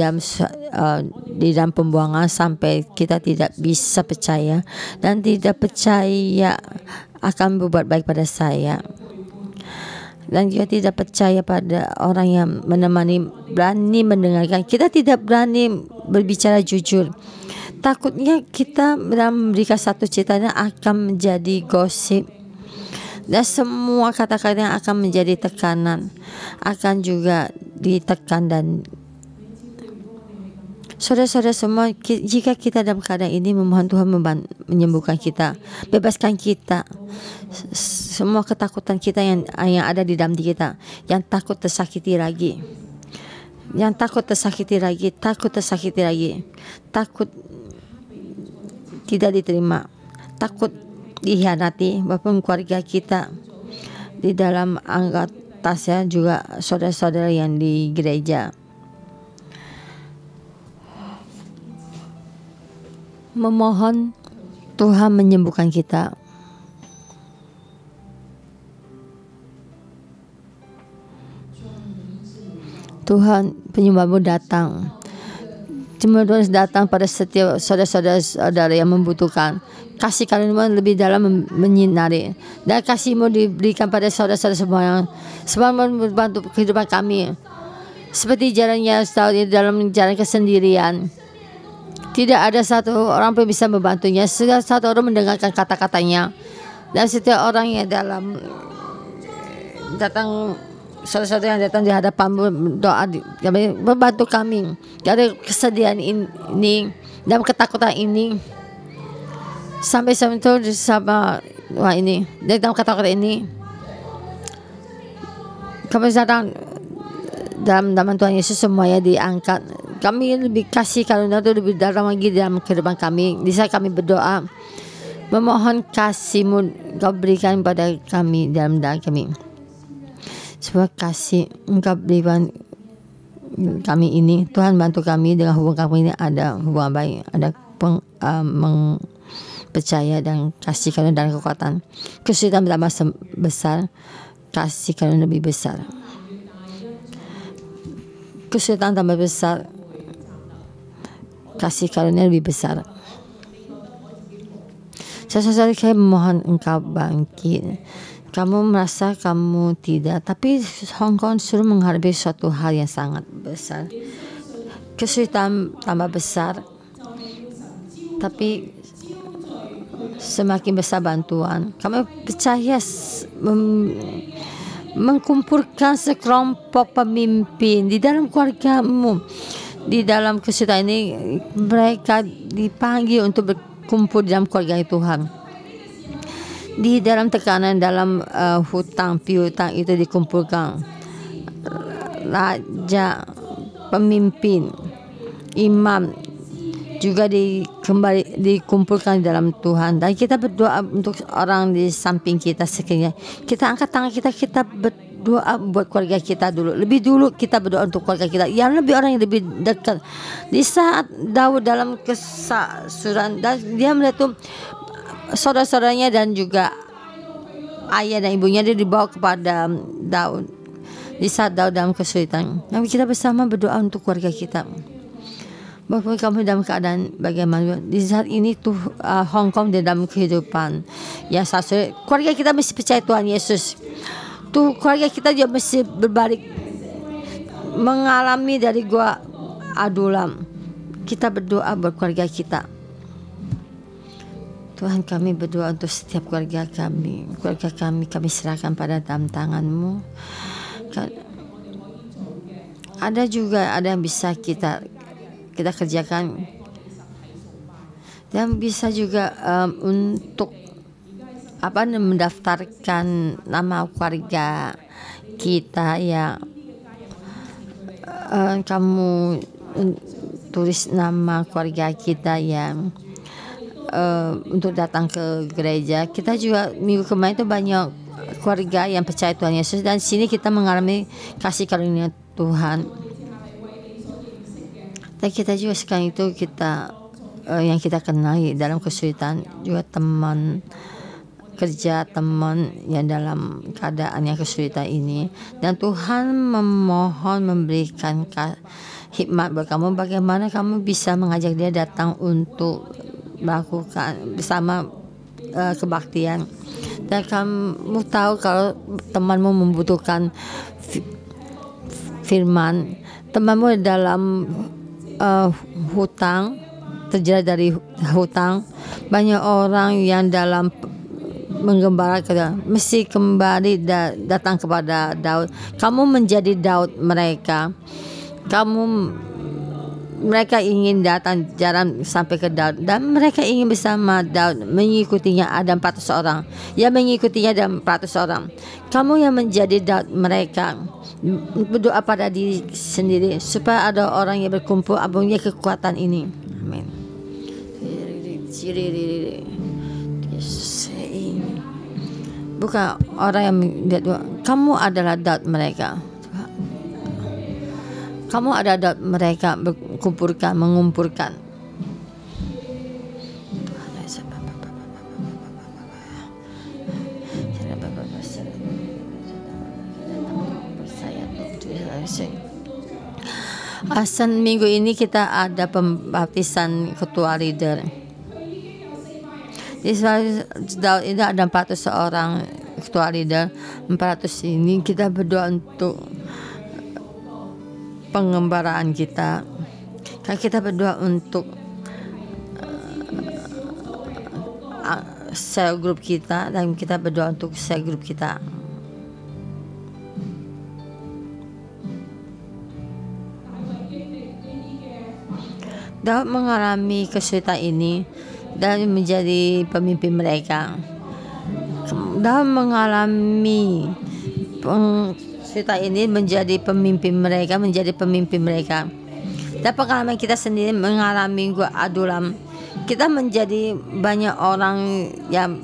dalam pembuangan sampai kita tidak bisa percaya dan tidak percaya akan berbuat baik pada saya, dan juga tidak percaya pada orang yang menemani, berani mendengarkan. Kita tidak berani berbicara jujur. Takutnya kita dalam memberikan satu cerita akan menjadi gosip, dan semua kata-kata yang akan menjadi tekanan akan juga ditekan. Dan saudara-saudara semua, jika kita dalam keadaan ini, memohon Tuhan menyembuhkan kita, bebaskan kita semua ketakutan kita yang ada di dalam diri kita, yang takut tersakiti lagi, takut tidak diterima, takut dikhianati, maupun keluarga kita di dalam anggotanya, juga saudara-saudara yang di gereja. Memohon Tuhan menyembuhkan kita. Tuhan, penyembuhanmu datang. Tuhan datang pada setiap saudara-saudara yang membutuhkan. Kasih karunia lebih dalam menyinari, dan kasih-Mu diberikan pada saudara-saudara semua yang membantu kehidupan kami. Seperti jalannya dalam jalan kesendirian, tidak ada satu orang pun bisa membantunya. Satu orang mendengarkan kata-katanya, dan setiap orang yang datang, saudara-saudara yang datang di hadapan doa membantu kami dari kesedihan ini dan ketakutan ini, sampai itu sama ini, dalam kata-kata ini kami datang dalam nama Tuhan Yesus, semuanya diangkat. Kami lebih kasih karunia itu lebih dalam lagi dalam kehidupan kami. Di saat kami berdoa, memohon kasih-Mu Engkau berikan pada kami dalam doa kami. Sebuah kasih Engkau berikan kami ini. Tuhan bantu kami dengan hubungan kami ini ada hubungan baik, ada percaya dan kasih karunia dan kekuatan. Kesulitan bertambah besar, kasih karunia lebih besar. Kesulitan tambah besar, kasih karunia lebih besar. Saya memohon Engkau bangkit. Kamu merasa kamu tidak, tapi Hong Kong suruh menghadapi suatu hal yang sangat besar. Kesulitan tambah besar, tapi semakin besar bantuan. Kamu percaya mengkumpulkan sekelompok pemimpin di dalam keluargamu. Di dalam kesulitan ini, mereka dipanggil untuk berkumpul di dalam keluarga Tuhan. Di dalam tekanan, dalam hutang piutang itu dikumpulkan. Raja, pemimpin, imam juga dikumpulkan di dalam Tuhan. Dan kita berdoa untuk orang di samping kita sekiranya. Kita angkat tangan kita berdoa buat keluarga kita dulu. Lebih dulu kita berdoa untuk keluarga kita, yang lebih orang yang lebih dekat. Di saat Daud dalam kesusahan, dan dia melihat saudara-saudaranya dan juga ayah dan ibunya, dia dibawa kepada Daud. Di saat Daud dalam kesulitan, kami kita bersama berdoa untuk keluarga kita. Bahwa kamu dalam keadaan bagaimana di saat ini Hong Kong di dalam kehidupan yang satu, keluarga kita mesti percaya Tuhan Yesus. Keluarga kita juga mesti berbalik mengalami dari gua Adulam. Kita berdoa buat keluarga kita. Tuhan, kami berdoa untuk setiap keluarga kami. Keluarga kami serahkan pada dalam tangan-Mu. Ada yang bisa kita kerjakan. Dan bisa juga untuk mendaftarkan nama keluarga kita ya. Kamu tulis nama keluarga kita yang untuk datang ke gereja. Kita juga minggu kemarin itu banyak keluarga yang percaya Tuhan Yesus, dan sini kita mengalami kasih karunia Tuhan. Dan kita juga sekarang itu kita yang kita kenali dalam kesulitan juga teman kerja, teman yang dalam keadaan yang kesulitan ini, dan Tuhan memohon memberikan hikmat buat kamu bagaimana kamu bisa mengajak dia datang untuk melakukan bersama kebaktian. Dan kamu tahu kalau temanmu membutuhkan firman, temanmu dalam hutang, terjerat dari hutang, banyak orang yang dalam menggembala mesti kembali datang kepada Daud. Kamu menjadi Daud mereka. Mereka ingin datang jarang sampai ke Daud, dan mereka ingin bersama Daud mengikutinya. Ada 400 orang yang mengikutinya, ada 400 orang. Kamu yang menjadi Daud mereka, berdoa pada diri sendiri supaya ada orang yang berkumpul abungnya kekuatan ini. Amin. Bukan orang yang kamu adalah Daud mereka. Kamu ada Daud mereka, mengumpulkan. Asan minggu ini kita ada pembaptisan ketua leader. Di Daud ini ada 400 orang ketua leader. 400 ini kita berdoa untuk pengembaraan kita. Kita berdoa untuk sel grup kita, dan kita berdoa untuk sel grup kita. Daud mengalami kesulitan ini dan menjadi pemimpin mereka. Daud mengalami kesulitan ini menjadi pemimpin mereka. Dan pengalaman kita sendiri mengalami Adulam. Kita menjadi banyak orang yang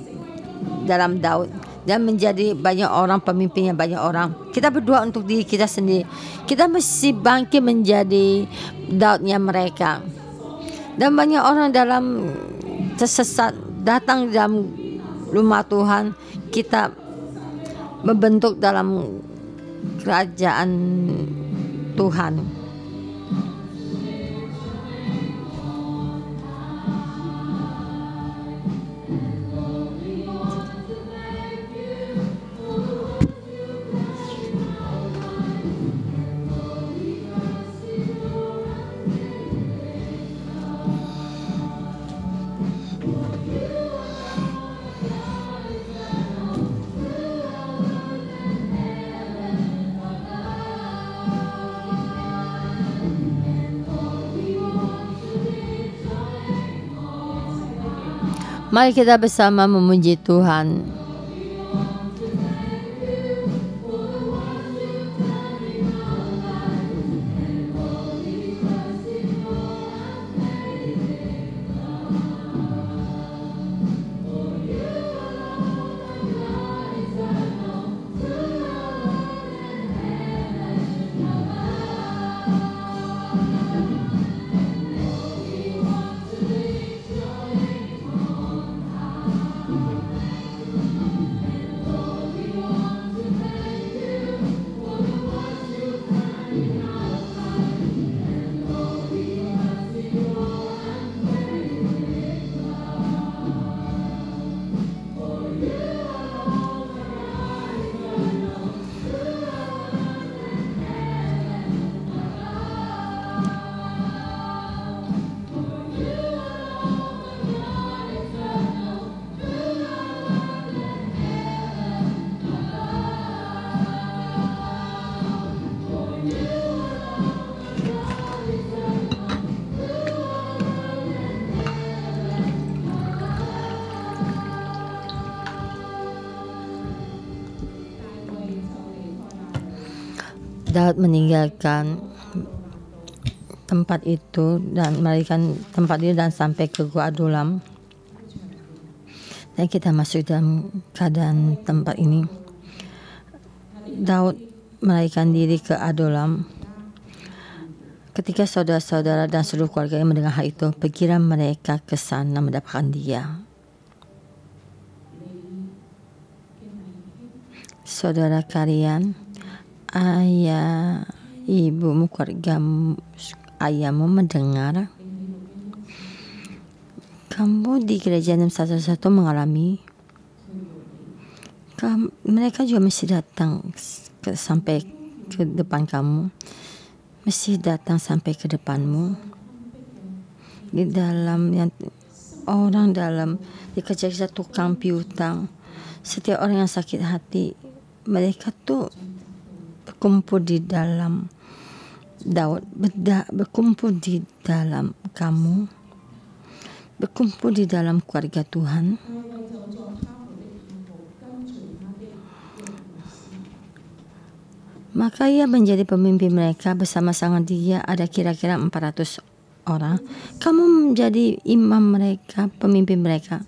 dalam Daud, dan menjadi banyak orang pemimpinnya banyak orang. Kita berdoa untuk diri kita sendiri. Kita mesti bangkit menjadi Daudnya mereka. Dan banyak orang dalam tersesat datang dalam rumah Tuhan. Kita membentuk dalam kerajaan Tuhan. Mari kita bersama memuji Tuhan. Daud meninggalkan tempat itu dan melarikan tempat itu dan sampai ke Gua Adulam. Dan kita masuk dalam keadaan tempat ini. Daud melarikan diri ke Adulam. Ketika saudara-saudara dan seluruh keluarga yang mendengar hal itu, pergilah mereka ke sana mendapatkan dia. Saudara kalian, ayah, ibumu, keluargamu, ayahmu mendengar kamu di gereja 611 mengalami, mereka juga mesti datang sampai ke depan kamu, mesti datang sampai ke depanmu. Di dalam yang orang dalam dikejar-kejar tukang piutang, setiap orang yang sakit hati, mereka tuh berkumpul di dalam Daud, berkumpul di dalam kamu, berkumpul di dalam keluarga Tuhan. Maka ia menjadi pemimpin mereka. Bersama-sama dia ada kira-kira 400 orang. Kamu menjadi imam mereka, pemimpin mereka.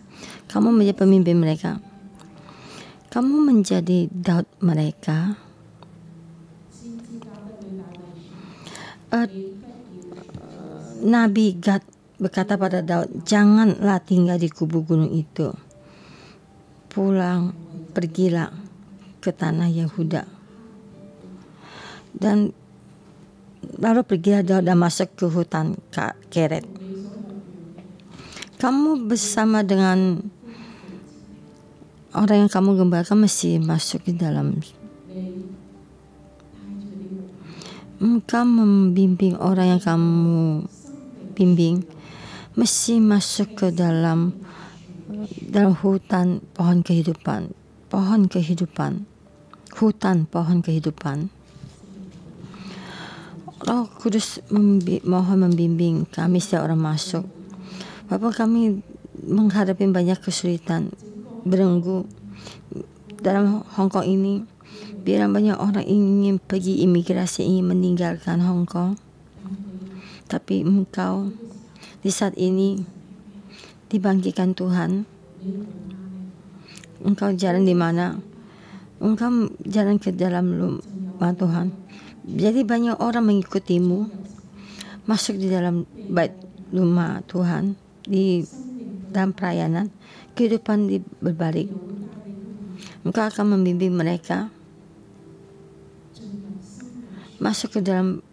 Kamu menjadi pemimpin mereka. Kamu menjadi Daud mereka. Nabi Gad berkata pada Daud, janganlah tinggal di kubu gunung itu. Pergilah ke tanah Yehuda. Dan lalu pergilah Daud dan masuk ke hutan Keret. Kamu bersama dengan orang yang kamu gembalakan mesti masuk di dalam. Engkau membimbing orang yang kamu bimbing mesti masuk ke dalam hutan pohon kehidupan, hutan pohon kehidupan. Roh Kudus mohon membimbing kami setiap orang masuk. Bapak, kami menghadapi banyak kesulitan, belenggu dalam Hong Kong ini. Biar banyak orang ingin pergi imigrasi, ingin meninggalkan Hong Kong. Tapi engkau di saat ini dibangkitkan Tuhan. Engkau jalan di mana? Engkau jalan ke dalam rumah Tuhan. Jadi banyak orang mengikutimu masuk di dalam bait rumah Tuhan, di dalam pelayanan kehidupan berbalik. Engkau akan membimbing mereka masuk ke dalam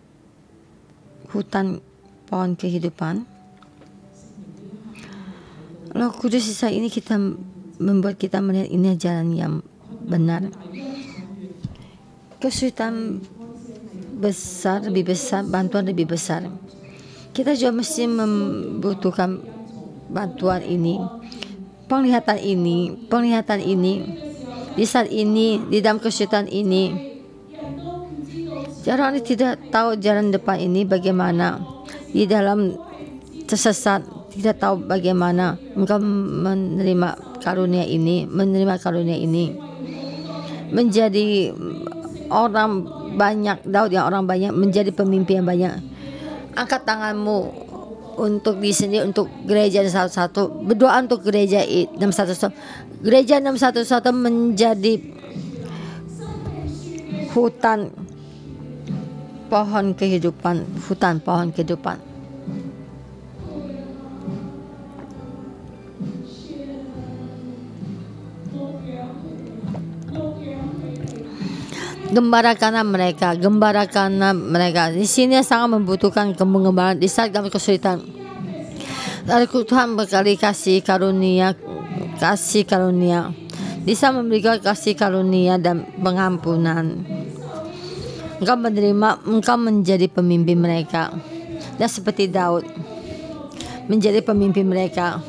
hutan pohon kehidupan. Roh Kudus sisa ini kita membuat kita melihat ini jalan yang benar. Kesulitan besar, lebih besar, bantuan lebih besar. Kita juga mesti membutuhkan bantuan ini, penglihatan ini, di saat ini, di dalam kesulitan ini. Orang tidak tahu jalan depan ini bagaimana, di dalam tersesat, tidak tahu bagaimana engkau menerima karunia ini, menjadi orang banyak, Daud yang orang banyak, menjadi pemimpin yang banyak. Angkat tanganmu untuk di sini, untuk gereja 611, berdoa untuk gereja 611. Gereja 611 menjadi hutan pohon kehidupan, hutan pohon kehidupan. Gembarakanlah mereka. Di sini sangat membutuhkan pengembaraan di saat kami kesulitan. Lalu Tuhan berkali kasih karunia, bisa memberikan kasih karunia dan pengampunan. Engkau menerima, engkau menjadi pemimpin mereka. Dan seperti Daud menjadi pemimpin mereka.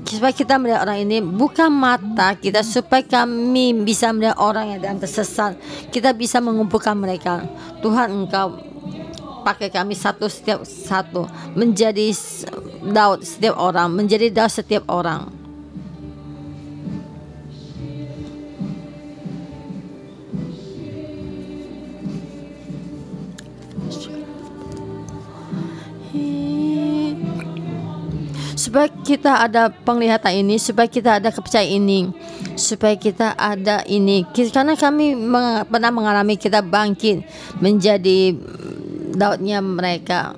Supaya kita melihat orang ini, bukan mata kita, supaya kami bisa melihat orang yang dalam tersesat. Kita bisa mengumpulkan mereka. Tuhan, engkau pakai kami setiap satu menjadi Daud setiap orang, menjadi Daud setiap orang. supaya kita ada penglihatan ini, supaya kita ada kepercayaan ini, supaya kita ada ini. Karena kami pernah mengalami kita bangkit menjadi Daudnya mereka.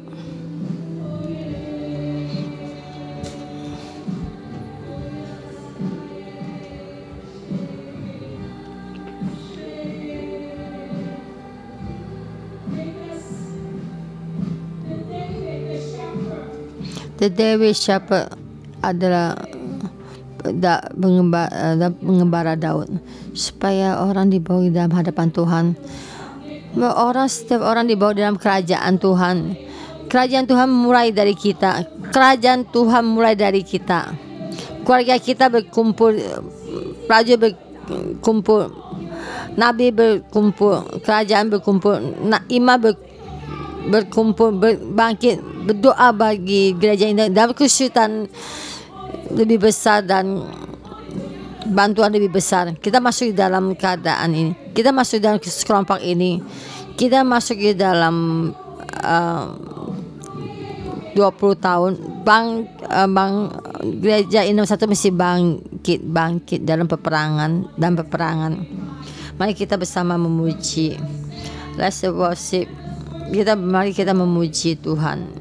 The David Shepherd adalah pengembara Daud, supaya orang dibawa dalam hadapan Tuhan. Setiap orang dibawa dalam kerajaan Tuhan. Kerajaan Tuhan mulai dari kita. Kerajaan Tuhan mulai dari kita. Keluarga kita berkumpul, raja berkumpul, nabi berkumpul, kerajaan berkumpul, imam berkumpul, bangkit, berdoa bagi gereja ini dalam kesulitan lebih besar dan bantuan lebih besar. Kita masuk di dalam keadaan ini, kita masuk dalam kelompok ini, kita masuk di dalam 20 tahun gereja ini satu mesti bangkit dalam peperangan. Mari kita bersama memuji. Let's worship. Mari kita memuji Tuhan.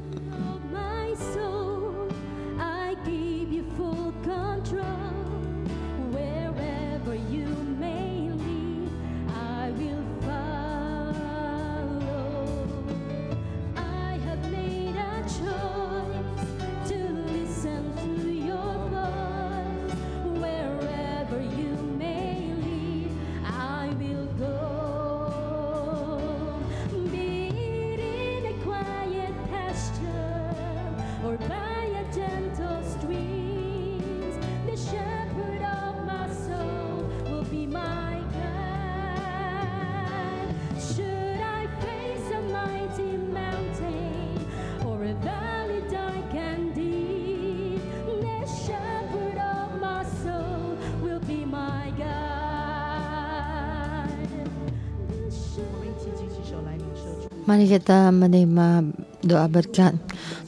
Mari kita menerima doa berkat.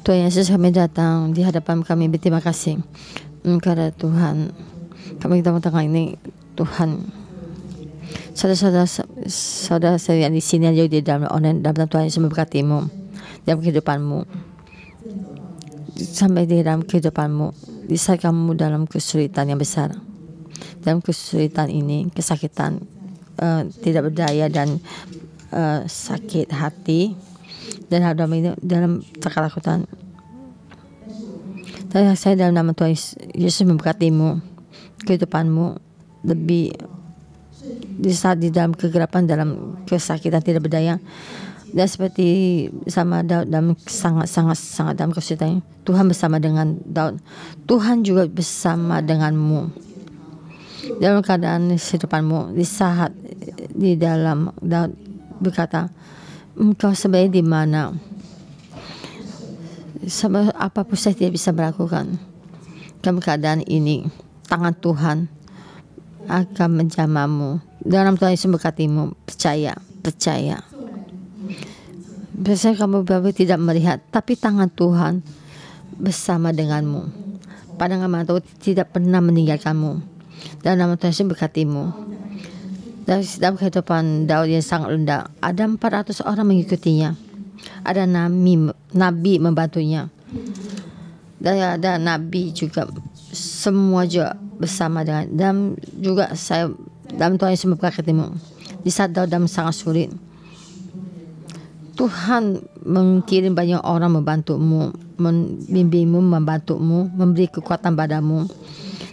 Tuhan Yesus, kami datang di hadapan kami berterima kasih kepada Tuhan. Kami datang ini Tuhan. Saudara saya yang di sini yang jauh di dalam online, dalam Tuhan Yesus memberkatimu dalam kehidupanmu, sampai di dalam kehidupanmu, di saat kamu dalam kesulitan yang besar, dalam kesulitan ini, kesakitan, tidak berdaya dan sakit hati dan dalam ketakutan. Dan saya dalam nama Tuhan Yesus memberkatimu, kehidupanmu lebih di saat di dalam kegelapan, dalam kesakitan tidak berdaya, dan seperti sama Daud dalam sangat dalam kesulitan. Tuhan bersama dengan Daud. Tuhan juga bersama denganmu dalam keadaan kehidupanmu. Di saat di dalam Daud berkata, engkau sebenarnya di mana? Apapun saya tidak bisa melakukan. Dalam keadaan ini, tangan Tuhan akan menjamamu. Dalam Tuhan Yesus memberkatimu. Percaya. Biasanya kamu tidak melihat, tapi tangan Tuhan bersama denganmu. Pandangan mata tidak pernah meninggalkanmu. Dalam nama Tuhan Yesus memberkatimu. Dalam kehidupan Daud yang sangat rendah, ada 400 orang mengikutinya. Ada nabi membantunya. Dan ada nabi juga, semua juga bersama dengan. Dan juga saya dalam Tuhan Yesus memberkatimu. Di saat Daud dalam sangat sulit, Tuhan mengirim banyak orang membantumu, membimbingmu, membantumu, memberi kekuatan padamu.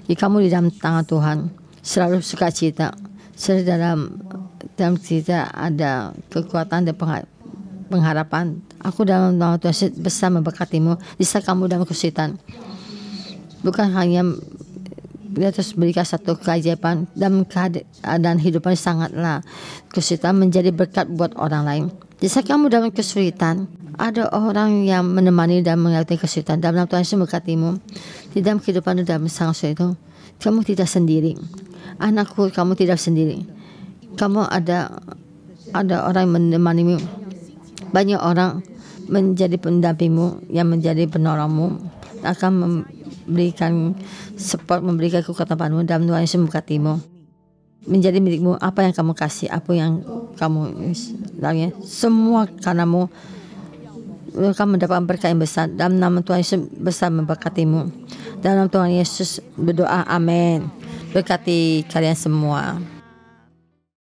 Jika kamu di dalam tangan Tuhan, selalu sukacita. Dalam kita ada kekuatan dan pengharapan. Aku dalam nama Tuhan bersama memberkatimu di saat kamu dalam kesulitan. Bukan hanya dia terus berikan satu keajaiban dalam keadaan hidupan sangatlah kesulitan menjadi berkat buat orang lain. Di saat kamu dalam kesulitan, ada orang yang menemani dan mengerti kesulitan. Dalam nama Tuhan Yesus memberkatimu di dalam kehidupan dalam sangat sulit itu. Kamu tidak sendiri. Anakku, kamu tidak sendiri. Kamu ada orang yang menemanimu. Banyak orang menjadi pendampingmu, yang menjadi penolongmu, akan memberikan support, memberikan kekuatan padamu, dan Tuhan Yesus memberkatimu. Menjadi milikmu apa yang kamu kasih, apa yang kamu semua karenamu kamu mendapat berkat yang besar. Dalam nama Tuhan Yesus besar memberkatimu. Dalam nama Tuhan Yesus berdoa, amin. Berkati kalian semua.